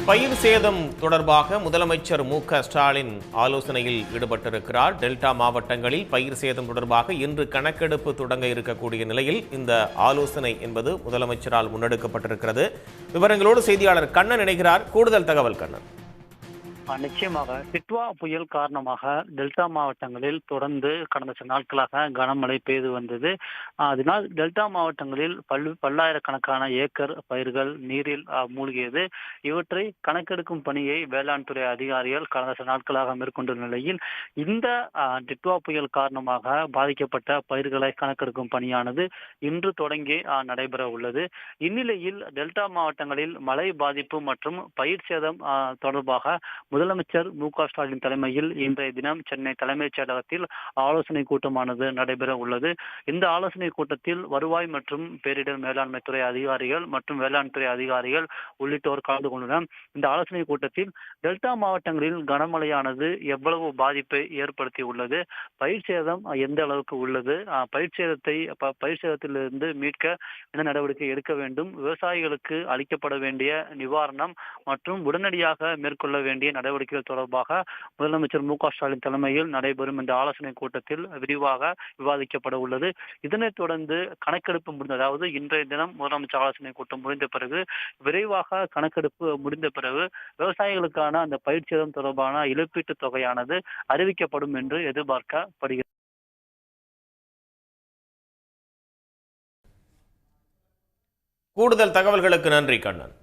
பயிர் சேதம் தொடர்பாக முதலமைச்சர் மு.க.ஸ்டாலின் ஆலோசனையில் ஈடுபட்டிருக்கிறார். டெல்டா மாவட்டங்களில் பயிர் சேதம் தொடர்பாக இன்று கணக்கெடுப்பு தொடங்க இருக்கக்கூடிய நிலையில் இந்த ஆலோசனை என்பது முதலமைச்சரால் முன்னெடுக்கப்பட்டிருக்கிறது. விவரங்களோடு செய்தியாளர் கண்ணன் இணைகிறார். கூடுதல் தகவல் கண்ணன். நிச்சயமாக டிட்வா புயல் காரணமாக டெல்டா மாவட்டங்களில் தொடர்ந்து கடந்த சில நாட்களாக கனமழை பெய்து வந்தது. அதனால் டெல்டா மாவட்டங்களில் பல்லாயிரக்கணக்கான ஏக்கர் பயிர்கள் நீரில் மூழ்கியது. இவற்றை கணக்கெடுக்கும் பணியை வேளாண் துறை அதிகாரிகள் கடந்த சில நாட்களாக மேற்கொண்டுள்ள நிலையில் இந்த டிட்வா புயல் காரணமாக பாதிக்கப்பட்ட பயிர்களை கணக்கெடுக்கும் பணியானது இன்று தொடங்கி நடைபெற உள்ளது. இந்நிலையில் டெல்டா மாவட்டங்களில் மழை பாதிப்பு மற்றும் பயிர் சேதம் தொடர்பாக முதலமைச்சர் மு.க.ஸ்டாலின் தலைமையில் இன்றைய தினம் சென்னை தலைமைச் செயலகத்தில் ஆலோசனை கூட்டமானது நடைபெற உள்ளது. இந்த ஆலோசனை கூட்டத்தில் வருவாய் மற்றும் பேரிடர் மேலாண்மை துறை அதிகாரிகள் மற்றும் வேளாண் துறை அதிகாரிகள் உள்ளிட்டோர் கலந்து கொண்டனர். இந்த ஆலோசனை கூட்டத்தில் டெல்டா மாவட்டங்களில் கனமழையானது எவ்வளவு பாதிப்பை ஏற்படுத்தி உள்ளது, பயிர் சேதம் எந்த அளவுக்கு உள்ளது, பயிர் சேதத்திலிருந்து மீட்க என்ன நடவடிக்கை எடுக்க வேண்டும், விவசாயிகளுக்கு அளிக்கப்பட வேண்டிய நிவாரணம் மற்றும் உடனடியாக மேற்கொள்ள வேண்டிய நடவடிக்கைகள் தொடர்பாக முதலமைச்சர் மு.க.ஸ்டாலின் தலைமையில் நடைபெறும் இந்த ஆலோசனை கூட்டத்தில் விரிவாக விவாதிக்கப்பட உள்ளது. இதனைத் தொடர்ந்து கணக்கெடுப்பு முடிந்த, அதாவது இன்றைய தினம் முதலமைச்சர் ஆலோசனை கூட்டம் முடிந்த பிறகு விரைவாக கணக்கெடுப்பு முடிந்த பிறகு விவசாயிகளுக்கான அந்த பயிர் சேதம் தொடர்பான இழப்பீட்டுத் தொகையானது அறிவிக்கப்படும் என்று எதிர்பார்க்கப்படுகிறது. கூடுதல் தகவல்களுக்கு நன்றி கண்ணன்.